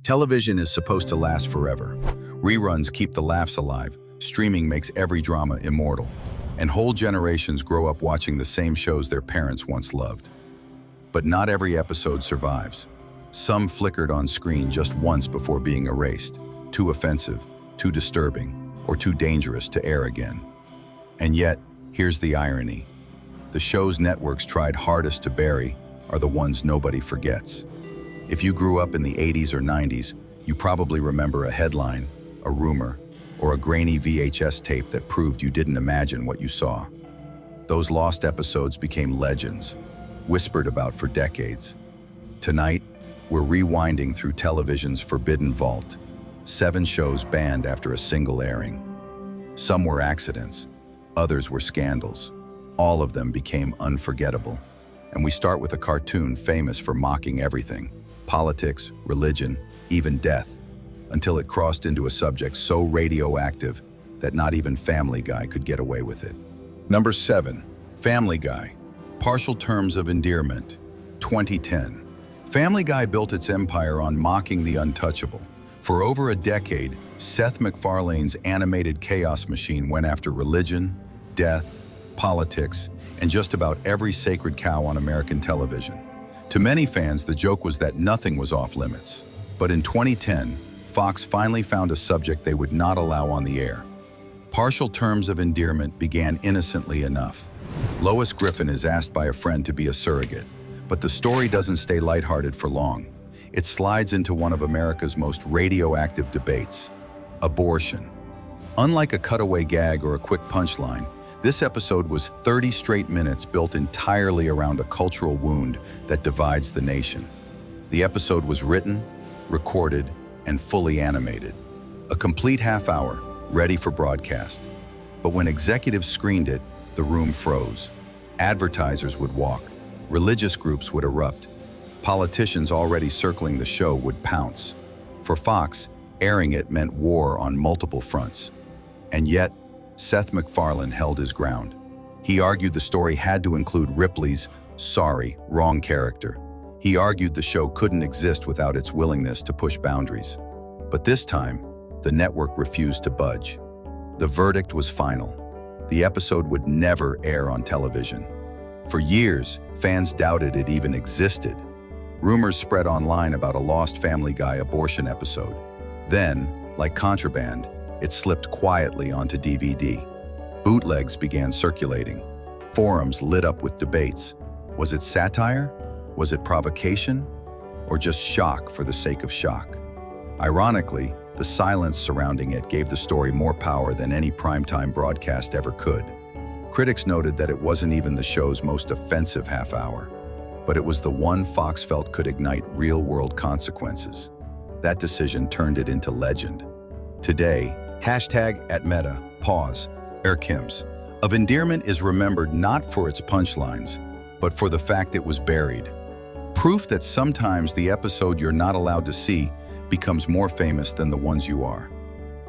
Television is supposed to last forever. Reruns keep the laughs alive. Streaming makes every drama immortal. And whole generations grow up watching the same shows their parents once loved. But not every episode survives. Some flickered on screen just once before being erased. Too offensive, too disturbing, or too dangerous to air again. And yet, here's the irony. The shows networks tried hardest to bury are the ones nobody forgets. If you grew up in the 80s or 90s, you probably remember a headline, a rumor, or a grainy VHS tape that proved you didn't imagine what you saw. Those lost episodes became legends, whispered about for decades. Tonight, we're rewinding through television's forbidden vault. 7 shows banned after a single airing. Some were accidents, others were scandals. All of them became unforgettable. And we start with a cartoon famous for mocking everything: politics, religion, even death, until it crossed into a subject so radioactive that not even Family Guy could get away with it. Number 7, Family Guy, Partial Terms of Endearment, 2010. Family Guy built its empire on mocking the untouchable. For over a decade, Seth MacFarlane's animated chaos machine went after religion, death, politics, and just about every sacred cow on American television. To many fans, the joke was that nothing was off limits. But in 2010, Fox finally found a subject they would not allow on the air. Partial Terms of Endearment began innocently enough. Lois Griffin is asked by a friend to be a surrogate, but the story doesn't stay lighthearted for long. It slides into one of America's most radioactive debates: abortion. Unlike a cutaway gag or a quick punchline, this episode was 30 straight minutes built entirely around a cultural wound that divides the nation. The episode was written, recorded, and fully animated. A complete half hour, ready for broadcast. But when executives screened it, the room froze. Advertisers would walk. Religious groups would erupt. Politicians already circling the show would pounce. For Fox, airing it meant war on multiple fronts. And yet, Seth MacFarlane held his ground. He argued the story had to include Ripley's sorry, wrong character. He argued the show couldn't exist without its willingness to push boundaries. But this time, the network refused to budge. The verdict was final. The episode would never air on television. For years, fans doubted it even existed. Rumors spread online about a lost Family Guy abortion episode. Then, like contraband, it slipped quietly onto DVD. Bootlegs began circulating. Forums lit up with debates. Was it satire? Was it provocation? Or just shock for the sake of shock? Ironically, the silence surrounding it gave the story more power than any primetime broadcast ever could. Critics noted that it wasn't even the show's most offensive half hour, but it was the one Fox felt could ignite real-world consequences. That decision turned it into legend. Today, #@Meta, pause, Erkims, of Endearment is remembered not for its punchlines, but for the fact it was buried. Proof that sometimes the episode you're not allowed to see becomes more famous than the ones you are.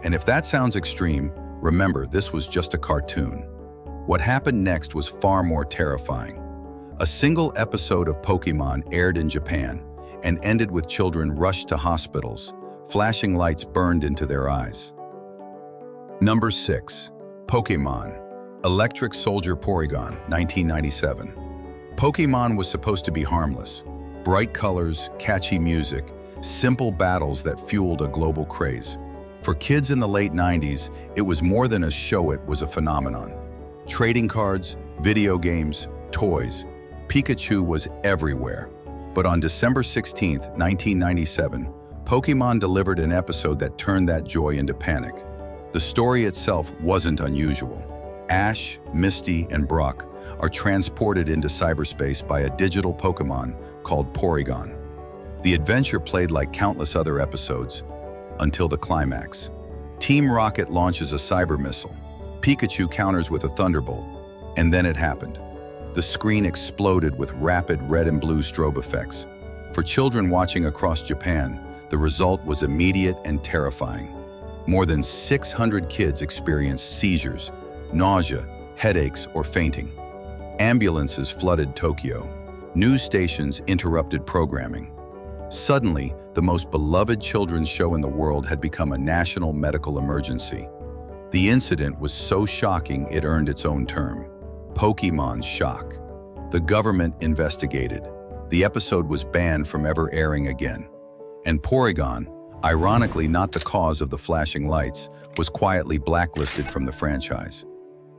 And if that sounds extreme, remember this was just a cartoon. What happened next was far more terrifying. A single episode of Pokémon aired in Japan and ended with children rushed to hospitals, flashing lights burned into their eyes. Number 6, Pokémon, Electric Soldier Porygon, 1997. Pokémon was supposed to be harmless. Bright colors, catchy music, simple battles that fueled a global craze. For kids in the late 90s, it was more than a show, it was a phenomenon. Trading cards, video games, toys. Pikachu was everywhere. But on December 16, 1997, Pokémon delivered an episode that turned that joy into panic. The story itself wasn't unusual. Ash, Misty, and Brock are transported into cyberspace by a digital Pokémon called Porygon. The adventure played like countless other episodes, until the climax. Team Rocket launches a cyber missile. Pikachu counters with a thunderbolt, and then it happened. The screen exploded with rapid red and blue strobe effects. For children watching across Japan, the result was immediate and terrifying. More than 600 kids experienced seizures, nausea, headaches, or fainting. Ambulances flooded Tokyo. News stations interrupted programming. Suddenly, the most beloved children's show in the world had become a national medical emergency. The incident was so shocking it earned its own term, Pokémon Shock. The government investigated. The episode was banned from ever airing again. And Porygon, ironically not the cause of the flashing lights, was quietly blacklisted from the franchise.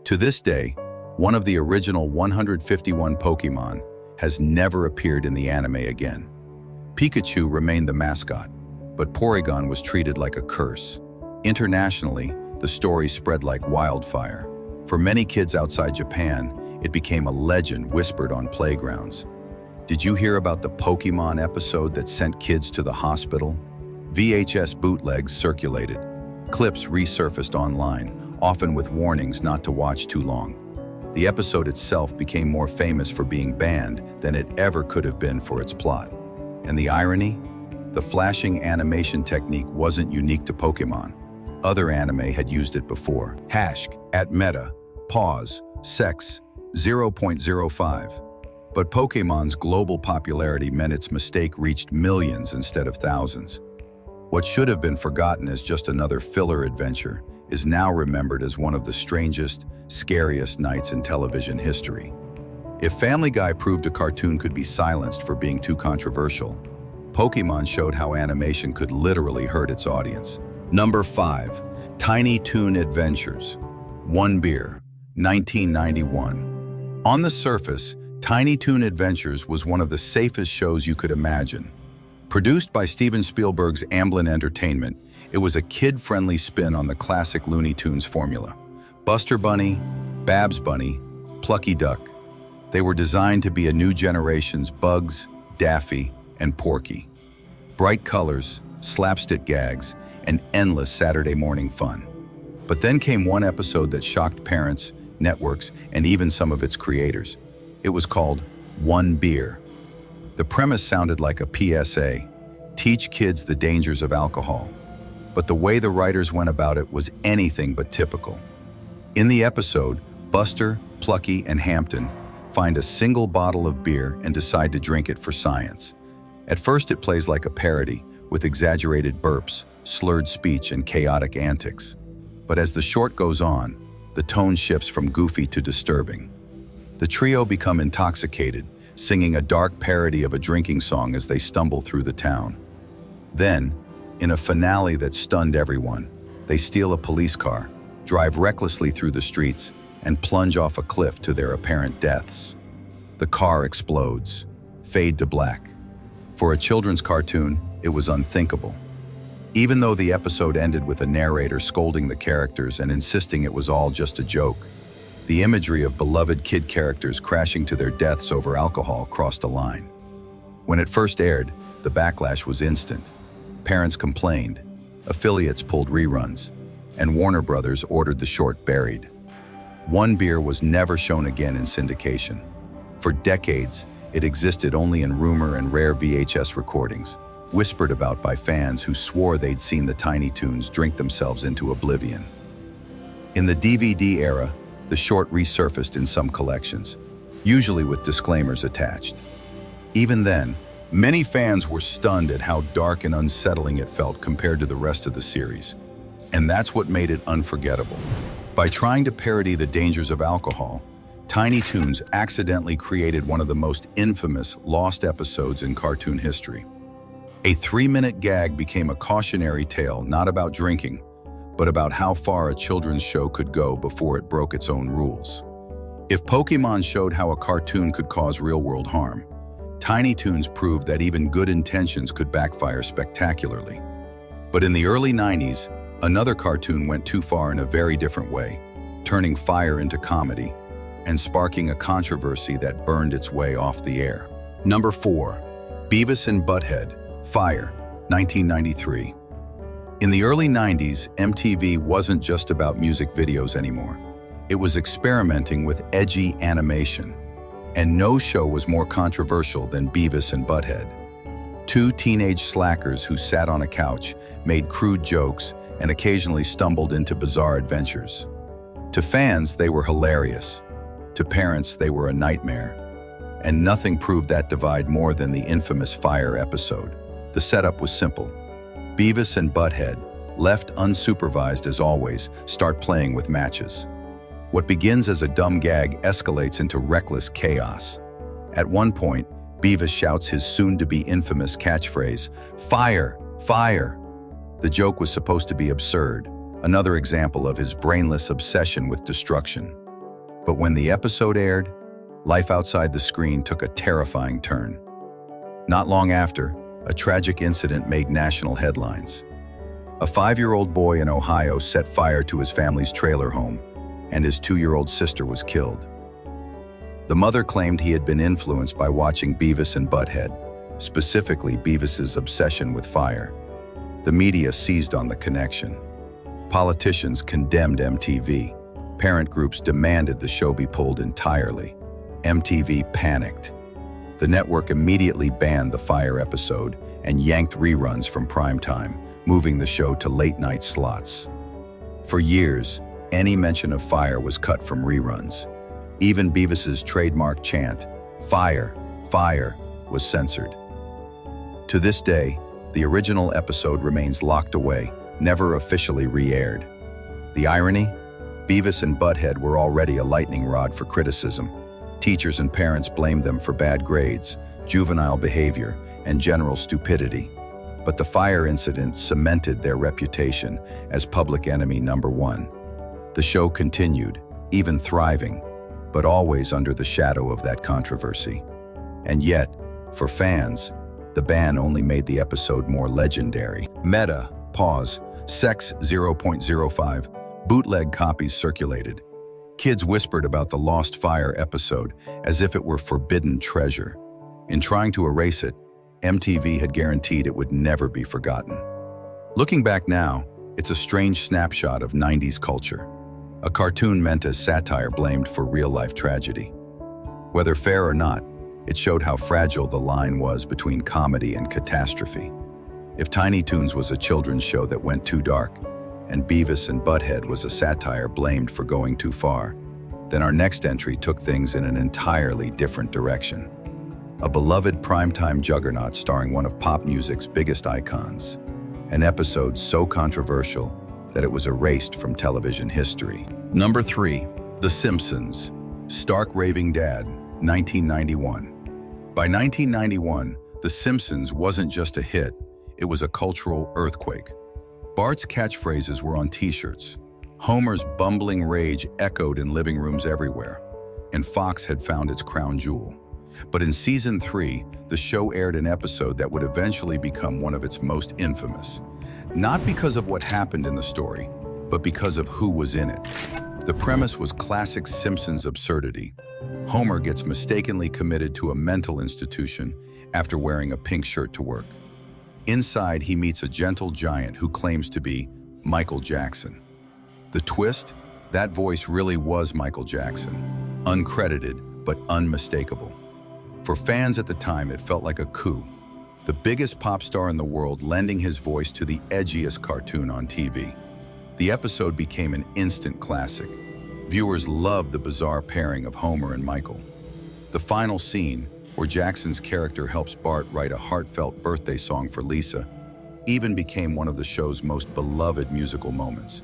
To this day, one of the original 151 Pokémon has never appeared in the anime again. Pikachu remained the mascot, but Porygon was treated like a curse. Internationally, the story spread like wildfire. For many kids outside Japan, it became a legend whispered on playgrounds. Did you hear about the Pokémon episode that sent kids to the hospital? VHS bootlegs circulated. Clips resurfaced online, often with warnings not to watch too long. The episode itself became more famous for being banned than it ever could have been for its plot. And the irony? The flashing animation technique wasn't unique to Pokémon. Other anime had used it before. @ meta, pause, sex, 0.05. But Pokémon's global popularity meant its mistake reached millions instead of thousands. What should have been forgotten as just another filler adventure is now remembered as one of the strangest, scariest nights in television history. If Family Guy proved a cartoon could be silenced for being too controversial, Pokémon showed how animation could literally hurt its audience. Number 5. Tiny Toon Adventures. One Beer, 1991. On the surface, Tiny Toon Adventures was one of the safest shows you could imagine. Produced by Steven Spielberg's Amblin Entertainment, it was a kid-friendly spin on the classic Looney Tunes formula. Buster Bunny, Babs Bunny, Plucky Duck. They were designed to be a new generation's Bugs, Daffy, and Porky. Bright colors, slapstick gags, and endless Saturday morning fun. But then came one episode that shocked parents, networks, and even some of its creators. It was called One Beer. The premise sounded like a PSA, teach kids the dangers of alcohol. But the way the writers went about it was anything but typical. In the episode, Buster, Plucky, and Hampton find a single bottle of beer and decide to drink it for science. At first it plays like a parody, with exaggerated burps, slurred speech, and chaotic antics. But as the short goes on, the tone shifts from goofy to disturbing. The trio become intoxicated, singing a dark parody of a drinking song as they stumble through the town. Then, in a finale that stunned everyone, they steal a police car, drive recklessly through the streets, and plunge off a cliff to their apparent deaths. The car explodes. Fade to black. For a children's cartoon, it was unthinkable. Even though the episode ended with a narrator scolding the characters and insisting it was all just a joke, the imagery of beloved kid characters crashing to their deaths over alcohol crossed a line. When it first aired, the backlash was instant. Parents complained, affiliates pulled reruns, and Warner Brothers ordered the short buried. One Beer was never shown again in syndication. For decades, it existed only in rumor and rare VHS recordings, whispered about by fans who swore they'd seen the Tiny Toons drink themselves into oblivion. In the DVD era, the short resurfaced in some collections, usually with disclaimers attached. Even then, many fans were stunned at how dark and unsettling it felt compared to the rest of the series. And that's what made it unforgettable. By trying to parody the dangers of alcohol, Tiny Toons accidentally created one of the most infamous lost episodes in cartoon history. A 3-minute gag became a cautionary tale not about drinking, but about how far a children's show could go before it broke its own rules. If Pokémon showed how a cartoon could cause real-world harm, Tiny Toons proved that even good intentions could backfire spectacularly. But in the early 90s, another cartoon went too far in a very different way, turning fire into comedy and sparking a controversy that burned its way off the air. Number 4. Beavis and Butthead, Fire, 1993. In the early 90s, MTV wasn't just about music videos anymore. It was experimenting with edgy animation. And no show was more controversial than Beavis and Butthead. Two teenage slackers who sat on a couch, made crude jokes, and occasionally stumbled into bizarre adventures. To fans, they were hilarious. To parents, they were a nightmare. And nothing proved that divide more than the infamous Fire episode. The setup was simple. Beavis and Butthead, left unsupervised as always, start playing with matches. What begins as a dumb gag escalates into reckless chaos. At one point, Beavis shouts his soon-to-be infamous catchphrase, "Fire! Fire!" The joke was supposed to be absurd, another example of his brainless obsession with destruction. But when the episode aired, life outside the screen took a terrifying turn. Not long after, a tragic incident made national headlines. A 5-year-old boy in Ohio set fire to his family's trailer home, and his 2-year-old sister was killed. The mother claimed he had been influenced by watching Beavis and Butthead, specifically Beavis's obsession with fire. The media seized on the connection. Politicians condemned MTV. Parent groups demanded the show be pulled entirely. MTV panicked. The network immediately banned the fire episode and yanked reruns from prime time, moving the show to late-night slots. For years, any mention of fire was cut from reruns. Even Beavis's trademark chant, "Fire, fire," was censored. To this day, the original episode remains locked away, never officially re-aired. The irony? Beavis and Butthead were already a lightning rod for criticism. Teachers and parents blamed them for bad grades, juvenile behavior, and general stupidity. But the fire incident cemented their reputation as public enemy number one. The show continued, even thriving, but always under the shadow of that controversy. And yet, for fans, the ban only made the episode more legendary. Meta, pause, Sex 0.05, bootleg copies circulated. Kids whispered about the Lost Fire episode as if it were forbidden treasure. In trying to erase it, MTV had guaranteed it would never be forgotten. Looking back now, it's a strange snapshot of 90s culture. A cartoon meant as satire blamed for real-life tragedy. Whether fair or not, it showed how fragile the line was between comedy and catastrophe. If Tiny Toons was a children's show that went too dark, and Beavis and Butthead was a satire blamed for going too far, then our next entry took things in an entirely different direction. A beloved primetime juggernaut starring one of pop music's biggest icons. An episode so controversial that it was erased from television history. Number 3, The Simpsons, Stark Raving Dad, 1991. By 1991, The Simpsons wasn't just a hit, it was a cultural earthquake. Bart's catchphrases were on t-shirts. Homer's bumbling rage echoed in living rooms everywhere, and Fox had found its crown jewel. But in season 3, the show aired an episode that would eventually become one of its most infamous. Not because of what happened in the story, but because of who was in it. The premise was classic Simpsons absurdity. Homer gets mistakenly committed to a mental institution after wearing a pink shirt to work. Inside, he meets a gentle giant who claims to be Michael Jackson. The twist? That voice really was Michael Jackson. Uncredited, but unmistakable. For fans at the time, it felt like a coup. The biggest pop star in the world lending his voice to the edgiest cartoon on TV. The episode became an instant classic. Viewers loved the bizarre pairing of Homer and Michael. The final scene, where Jackson's character helps Bart write a heartfelt birthday song for Lisa, even became one of the show's most beloved musical moments.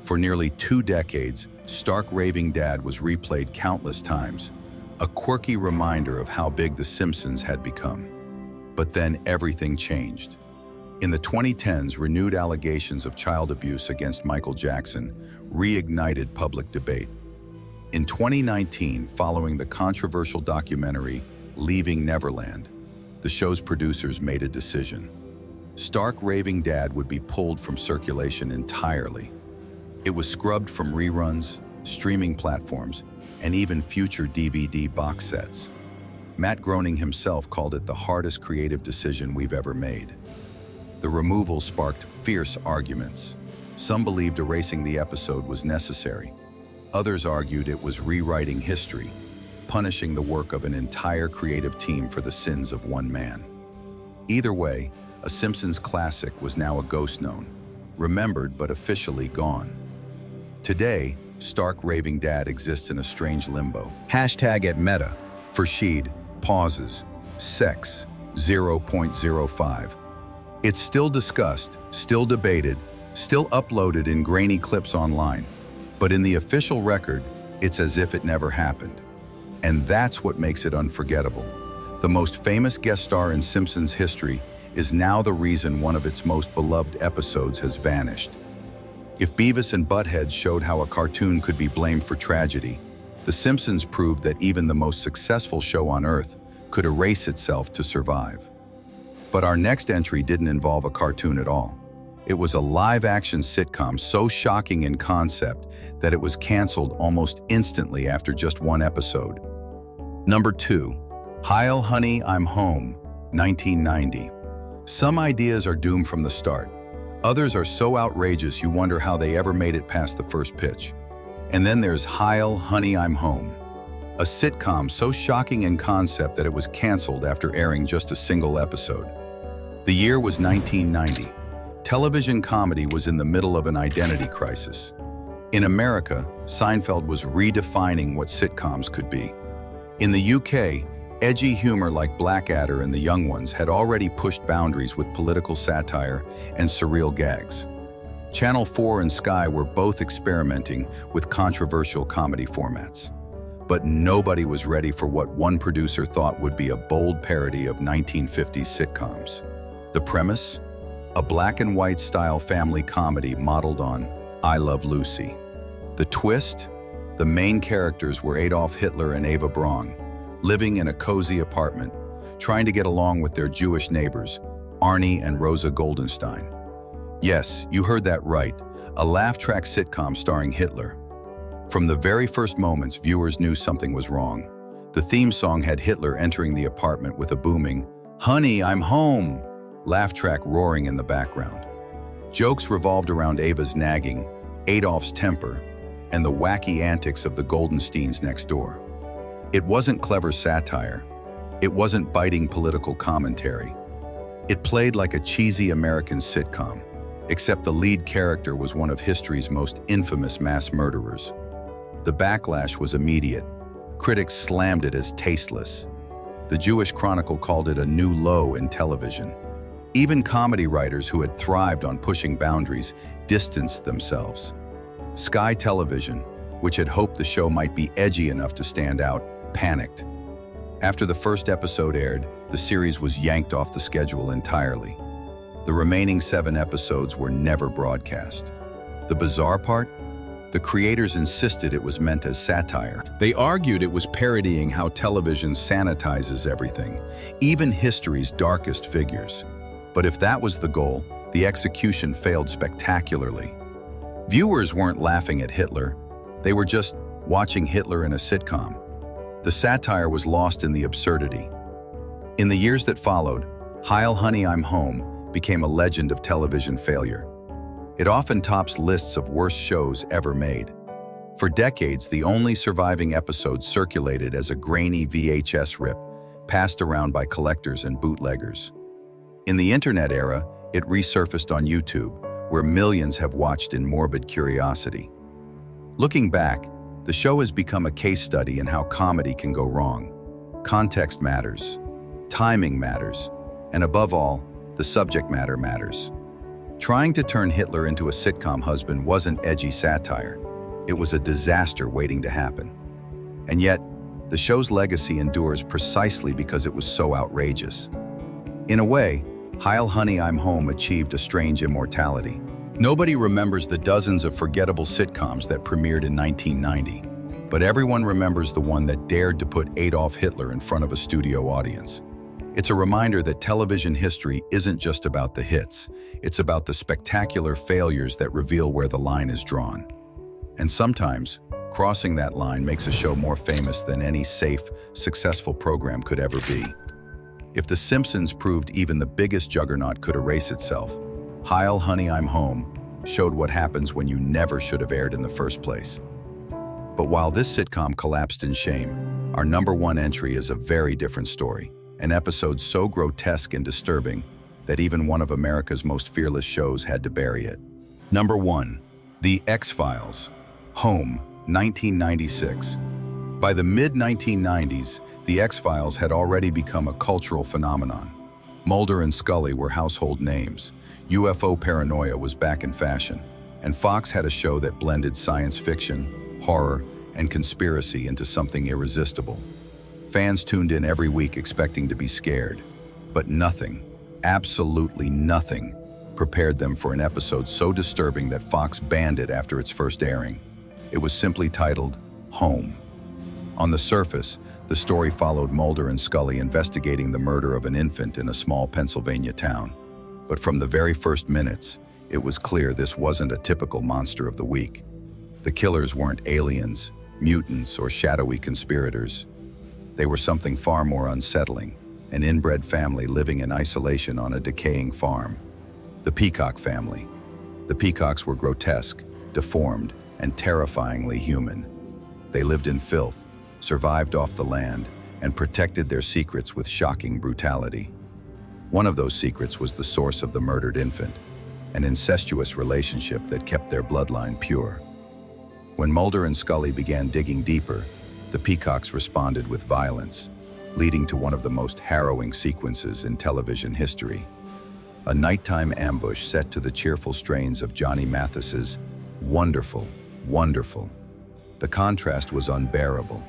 For nearly 2 decades, Stark Raving Dad was replayed countless times, a quirky reminder of how big The Simpsons had become. But then everything changed. In the 2010s, renewed allegations of child abuse against Michael Jackson reignited public debate. In 2019, following the controversial documentary Leaving Neverland, the show's producers made a decision. Stark Raving Dad would be pulled from circulation entirely. It was scrubbed from reruns, streaming platforms, and even future DVD box sets. Matt Groening himself called it the hardest creative decision we've ever made. The removal sparked fierce arguments. Some believed erasing the episode was necessary. Others argued it was rewriting history, punishing the work of an entire creative team for the sins of one man. Either way, a Simpsons classic was now a ghost known, remembered but officially gone. Today, Stark Raving Dad exists in a strange limbo. #@Meta, Farshid, pauses, Sex 0.05. It's still discussed, still debated, still uploaded in grainy clips online. But in the official record, it's as if it never happened. And that's what makes it unforgettable. The most famous guest star in Simpsons history is now the reason one of its most beloved episodes has vanished. If Beavis and Butthead showed how a cartoon could be blamed for tragedy, The Simpsons proved that even the most successful show on Earth could erase itself to survive. But our next entry didn't involve a cartoon at all. It was a live-action sitcom so shocking in concept that it was canceled almost instantly after just one episode. Number 2. Heil Honey, I'm Home, 1990. Some ideas are doomed from the start. Others are so outrageous you wonder how they ever made it past the first pitch. And then there's Heil Honey, I'm Home, a sitcom so shocking in concept that it was canceled after airing just a single episode. The year was 1990. Television comedy was in the middle of an identity crisis. In America, Seinfeld was redefining what sitcoms could be. In the UK, edgy humor like Blackadder and The Young Ones had already pushed boundaries with political satire and surreal gags. Channel 4 and Sky were both experimenting with controversial comedy formats. But nobody was ready for what one producer thought would be a bold parody of 1950s sitcoms. The premise? A black and white style family comedy modeled on I Love Lucy. The twist? The main characters were Adolf Hitler and Eva Braun, living in a cozy apartment, trying to get along with their Jewish neighbors, Arnie and Rosa Goldenstein. Yes, you heard that right, a laugh-track sitcom starring Hitler. From the very first moments, viewers knew something was wrong. The theme song had Hitler entering the apartment with a booming, "Honey, I'm home!" laugh track roaring in the background. Jokes revolved around Ava's nagging, Adolf's temper, and the wacky antics of the Goldensteins next door. It wasn't clever satire. It wasn't biting political commentary. It played like a cheesy American sitcom, except the lead character was one of history's most infamous mass murderers. The backlash was immediate. Critics slammed it as tasteless. The Jewish Chronicle called it a new low in television. Even comedy writers who had thrived on pushing boundaries distanced themselves. Sky Television, which had hoped the show might be edgy enough to stand out, panicked. After the first episode aired, the series was yanked off the schedule entirely. The remaining 7 episodes were never broadcast. The bizarre part? The creators insisted it was meant as satire. They argued it was parodying how television sanitizes everything, even history's darkest figures. But if that was the goal, the execution failed spectacularly. Viewers weren't laughing at Hitler. They were just watching Hitler in a sitcom. The satire was lost in the absurdity. In the years that followed, Heil Honey, I'm Home became a legend of television failure. It often tops lists of worst shows ever made. For decades, the only surviving episode circulated as a grainy VHS rip, passed around by collectors and bootleggers. In the internet era, it resurfaced on YouTube, where millions have watched in morbid curiosity. Looking back, the show has become a case study in how comedy can go wrong. Context matters, timing matters, and above all, the subject matter matters. Trying to turn Hitler into a sitcom husband wasn't edgy satire. It was a disaster waiting to happen. And yet, the show's legacy endures precisely because it was so outrageous. In a way, Heil Honey, I'm Home achieved a strange immortality. Nobody remembers the dozens of forgettable sitcoms that premiered in 1990, but everyone remembers the one that dared to put Adolf Hitler in front of a studio audience. It's a reminder that television history isn't just about the hits, it's about the spectacular failures that reveal where the line is drawn. And sometimes, crossing that line makes a show more famous than any safe, successful program could ever be. If The Simpsons proved even the biggest juggernaut could erase itself, Heil Honey, I'm Home showed what happens when you never should have aired in the first place. But while this sitcom collapsed in shame, our number 1 entry is a very different story, an episode so grotesque and disturbing that even one of America's most fearless shows had to bury it. Number 1. The X-Files. Home, 1996. By the mid-1990s, The X-Files had already become a cultural phenomenon. Mulder and Scully were household names. UFO paranoia was back in fashion, and Fox had a show that blended science fiction, horror, and conspiracy into something irresistible. Fans tuned in every week expecting to be scared, but nothing, absolutely nothing, prepared them for an episode so disturbing that Fox banned it after its first airing. It was simply titled Home. On the surface, the story followed Mulder and Scully investigating the murder of an infant in a small Pennsylvania town. But from the very first minutes, it was clear this wasn't a typical monster of the week. The killers weren't aliens, mutants, or shadowy conspirators. They were something far more unsettling, an inbred family living in isolation on a decaying farm. The Peacock family. The Peacocks were grotesque, deformed, and terrifyingly human. They lived in filth, survived off the land, and protected their secrets with shocking brutality. One of those secrets was the source of the murdered infant, an incestuous relationship that kept their bloodline pure. When Mulder and Scully began digging deeper, the Peacocks responded with violence, leading to one of the most harrowing sequences in television history. A nighttime ambush set to the cheerful strains of Johnny Mathis's Wonderful, Wonderful. The contrast was unbearable.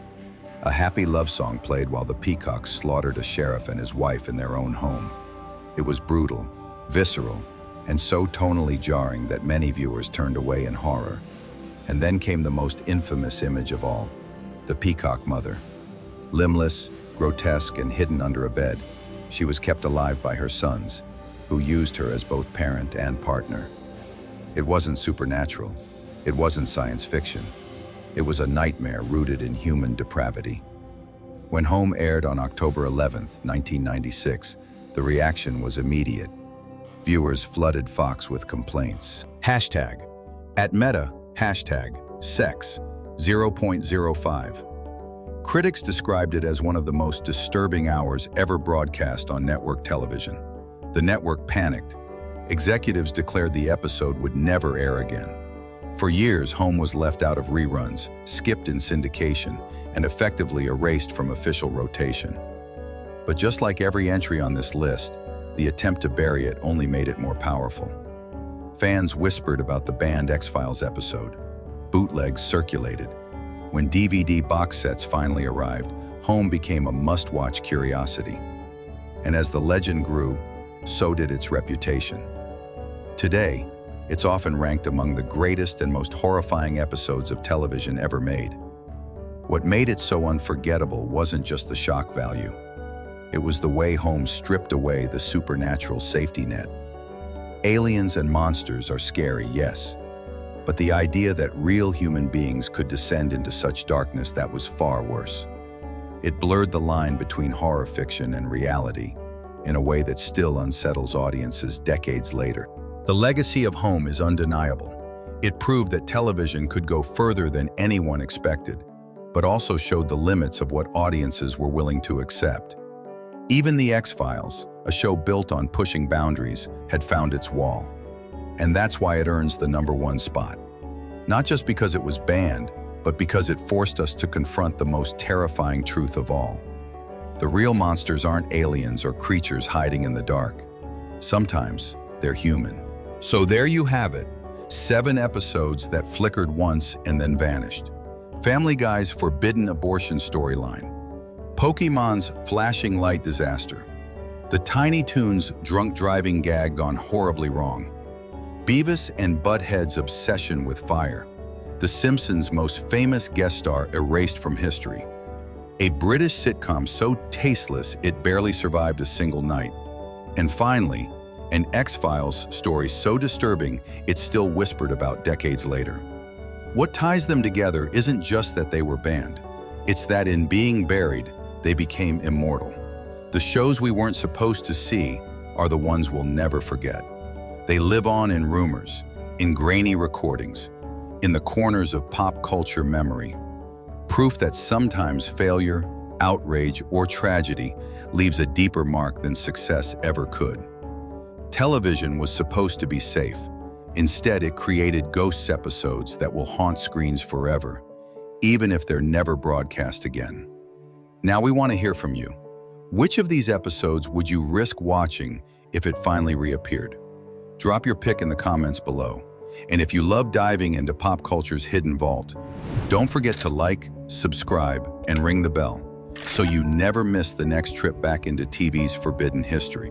A happy love song played while the Peacocks slaughtered a sheriff and his wife in their own home. It was brutal, visceral, and so tonally jarring that many viewers turned away in horror. And then came the most infamous image of all, the Peacock mother. Limbless, grotesque, and hidden under a bed, she was kept alive by her sons, who used her as both parent and partner. It wasn't supernatural. It wasn't science fiction. It was a nightmare rooted in human depravity. When Home aired on October 11, 1996, the reaction was immediate. Viewers flooded Fox with complaints. Hashtag, at Meta, hashtag, sex, 0.05. Critics described it as one of the most disturbing hours ever broadcast on network television. The network panicked. Executives declared the episode would never air again. For years, Home was left out of reruns, skipped in syndication, and effectively erased from official rotation. But just like every entry on this list, the attempt to bury it only made it more powerful. Fans whispered about the banned X-Files episode. Bootlegs circulated. When DVD box sets finally arrived, Home became a must-watch curiosity. And as the legend grew, so did its reputation. Today, it's often ranked among the greatest and most horrifying episodes of television ever made. What made it so unforgettable wasn't just the shock value. It was the way Home stripped away the supernatural safety net. Aliens and monsters are scary, yes, but the idea that real human beings could descend into such darkness, that was far worse. It blurred the line between horror fiction and reality in a way that still unsettles audiences decades later. The legacy of Home is undeniable. It proved that television could go further than anyone expected, but also showed the limits of what audiences were willing to accept. Even The X-Files, a show built on pushing boundaries, had found its wall. And that's why it earns the #1 spot. Not just because it was banned, but because it forced us to confront the most terrifying truth of all. The real monsters aren't aliens or creatures hiding in the dark. Sometimes they're human. So there you have it, 7 episodes that flickered once and then vanished. Family Guy's forbidden abortion storyline, Pokémon's flashing light disaster, the Tiny Toons drunk driving gag gone horribly wrong, Beavis and Butthead's obsession with fire, The Simpsons' most famous guest star erased from history, a British sitcom so tasteless it barely survived a single night, and finally, an X-Files story so disturbing it's still whispered about decades later. What ties them together isn't just that they were banned. It's that in being buried, they became immortal. The shows we weren't supposed to see are the ones we'll never forget. They live on in rumors, in grainy recordings, in the corners of pop culture memory. Proof that sometimes failure, outrage, or tragedy leaves a deeper mark than success ever could. Television was supposed to be safe. Instead, it created ghost episodes that will haunt screens forever, even if they're never broadcast again. Now we want to hear from you. Which of these episodes would you risk watching if it finally reappeared? Drop your pick in the comments below. And if you love diving into pop culture's hidden vault, don't forget to like, subscribe, and ring the bell so you never miss the next trip back into TV's forbidden history.